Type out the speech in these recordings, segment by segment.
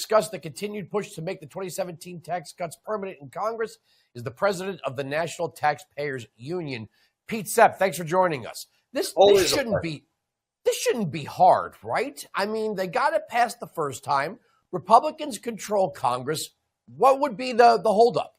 discuss the continued push to make the 2017 tax cuts permanent in Congress is the president of the National Taxpayers Union, Pete Sepp. Thanks for joining us. This shouldn't be hard, right? I mean, they got it passed the first time. Republicans control Congress. What would be the holdup?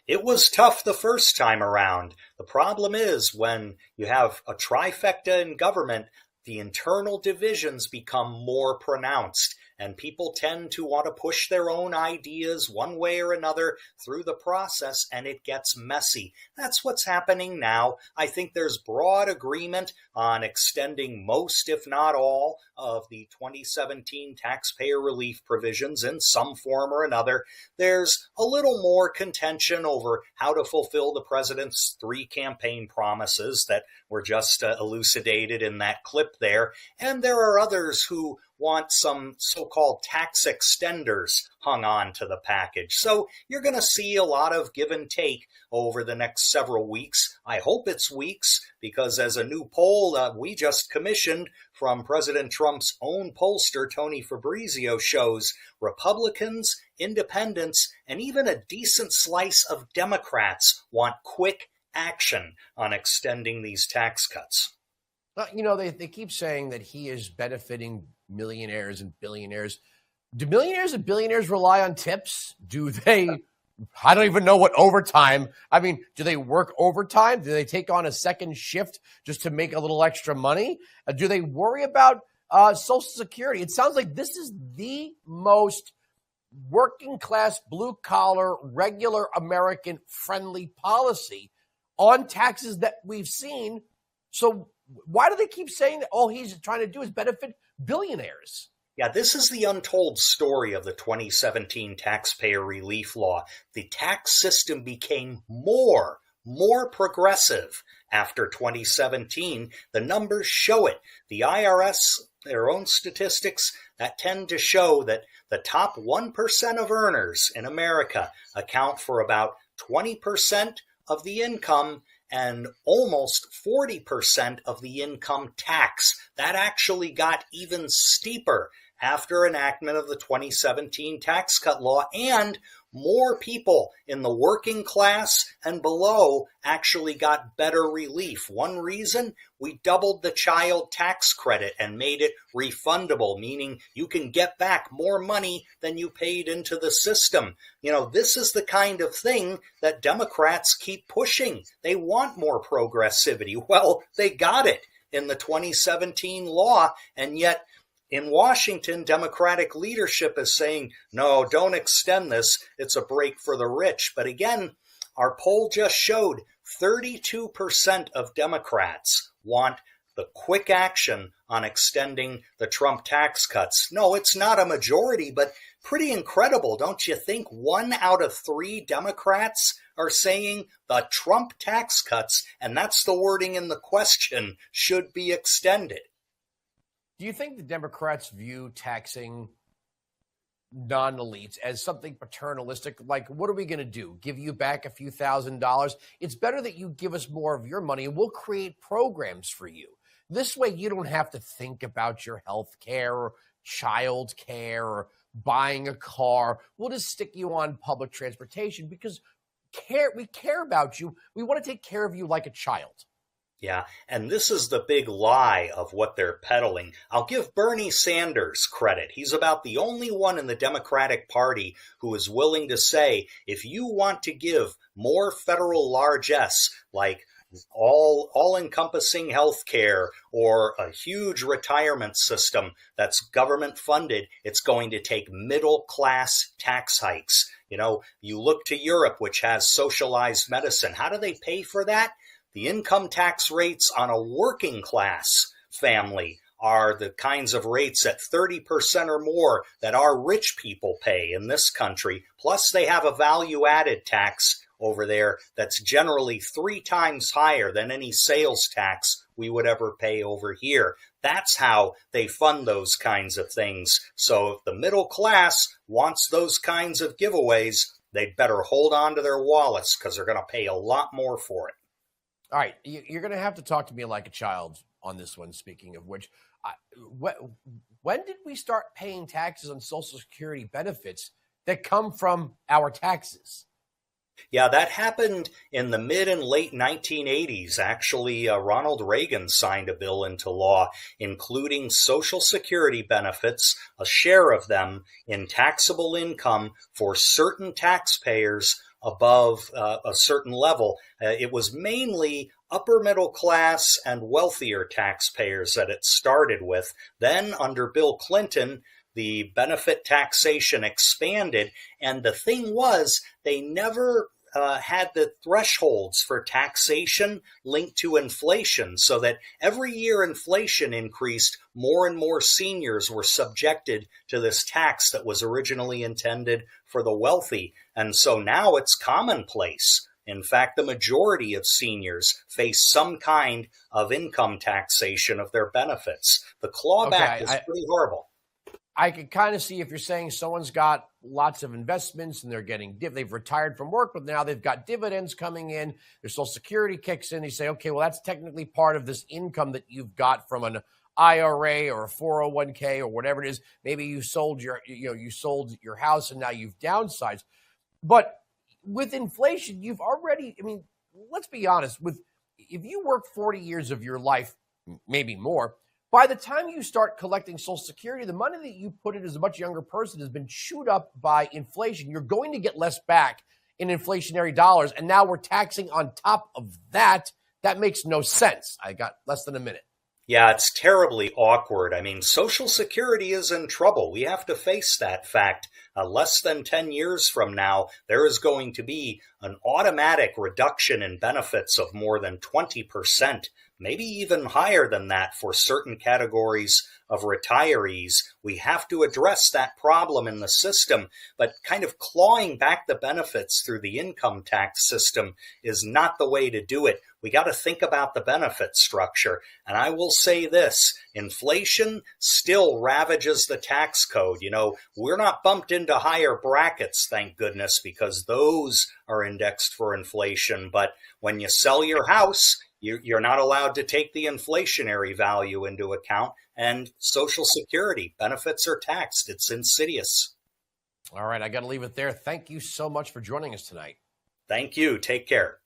It was tough the first time around. The problem is when you have a trifecta in government, the internal divisions become more pronounced, and people tend to want to push their own ideas one way or another through the process, and it gets messy. That's what's happening now. I think there's broad agreement on extending most, if not all, of the 2017 taxpayer relief provisions in some form or another. There's a little more contention over how to fulfill the president's 3 campaign promises that were just elucidated in that clip there. And there are others who want some so-called tax extenders hung on to the package. So you're going to see a lot of give and take over the next several weeks. I hope it's weeks, because as a new poll we just commissioned from President Trump's own pollster, Tony Fabrizio, shows, Republicans, independents, and even a decent slice of Democrats want quick action on extending these tax cuts. You know, they keep saying that he is benefiting millionaires and billionaires. Do millionaires and billionaires rely on tips? Do they? I don't even know what overtime. I mean, do they work overtime? Do they take on a second shift just to make a little extra money? Do they worry about Social Security? It sounds like this is the most working class, blue collar, regular American friendly policy on taxes that we've seen. So why do they keep saying that all he's trying to do is benefit billionaires? Yeah, this is the untold story of the 2017 taxpayer relief law. The tax system became more progressive after 2017. The numbers show it. The IRS, their own statistics, that tend to show that the top 1% of earners in America account for about 20% of the income and almost 40% of the income tax. That actually got even steeper after enactment of the 2017 tax cut law, and more people in the working class and below actually got better relief. One reason, we doubled the child tax credit and made it refundable, meaning you can get back more money than you paid into the system. You know, this is the kind of thing that Democrats keep pushing. They want more progressivity. Well, they got it in the 2017 law, and yet in Washington, Democratic leadership is saying, no, don't extend this. It's a break for the rich. But again, our poll just showed 32% of Democrats want the quick action on extending the Trump tax cuts. No, it's not a majority, but pretty incredible, don't you think? 1 out of 3 Democrats are saying the Trump tax cuts, and that's the wording in the question, should be extended. Do you think the Democrats view taxing non-elites as something paternalistic? Like, what are we going to do? Give you back a few $1,000s? It's better that you give us more of your money and we'll create programs for you. This way you don't have to think about your health care or child care or buying a car. We'll just stick you on public transportation because we care about you. We want to take care of you like a child. Yeah, and this is the big lie of what they're peddling. I'll give Bernie Sanders credit. He's about the only one in the Democratic Party who is willing to say, if you want to give more federal largesse, like all-encompassing health care or a huge retirement system that's government funded, it's going to take middle-class tax hikes. You know, you look to Europe, which has socialized medicine. How do they pay for that? The income tax rates on a working class family are the kinds of rates at 30% or more that our rich people pay in this country. Plus, they have a value-added tax over there that's generally 3 times higher than any sales tax we would ever pay over here. That's how they fund those kinds of things. So if the middle class wants those kinds of giveaways, they'd better hold on to their wallets because they're going to pay a lot more for it. All right, you're going to have to talk to me like a child on this one, speaking of which. when did we start paying taxes on Social Security benefits that come from our taxes? Yeah, that happened in the mid and late 1980s. Actually, Ronald Reagan signed a bill into law, including Social Security benefits, a share of them in taxable income for certain taxpayers above a certain level. It was mainly upper middle class and wealthier taxpayers that it started with. Then, under Bill Clinton, the benefit taxation expanded, and the thing was, they never had the thresholds for taxation linked to inflation, so that every year inflation increased, more and more seniors were subjected to this tax that was originally intended for the wealthy. And so now it's commonplace. In fact, the majority of seniors face some kind of income taxation of their benefits. The clawback is pretty horrible. I can kind of see if you're saying someone's got lots of investments and they're getting they've retired from work, but now they've got dividends coming in, their Social Security kicks in. You say, okay, well, that's technically part of this income that you've got from an IRA or a 401k or whatever it is. Maybe you sold your house and now you've downsized. But with inflation, you've already, let's be honest, if you work 40 years of your life, maybe more, by the time you start collecting Social Security, the money that you put in as a much younger person has been chewed up by inflation. You're going to get less back in inflationary dollars, and now we're taxing on top of that. That makes no sense. I got less than a minute. Yeah, it's terribly awkward. Social Security is in trouble. We have to face that fact. Less than 10 years from now, there is going to be an automatic reduction in benefits of more than 20%, maybe even higher than that for certain categories of retirees. We have to address that problem in the system, but kind of clawing back the benefits through the income tax system is not the way to do it. We got to think about the benefit structure. And I will say this, inflation still ravages the tax code. We're not bumped into higher brackets, thank goodness, because those are indexed for inflation. But when you sell your house, you're not allowed to take the inflationary value into account, and Social Security benefits are taxed. It's insidious. All right, I got to leave it there. Thank you so much for joining us tonight. Thank you. Take care.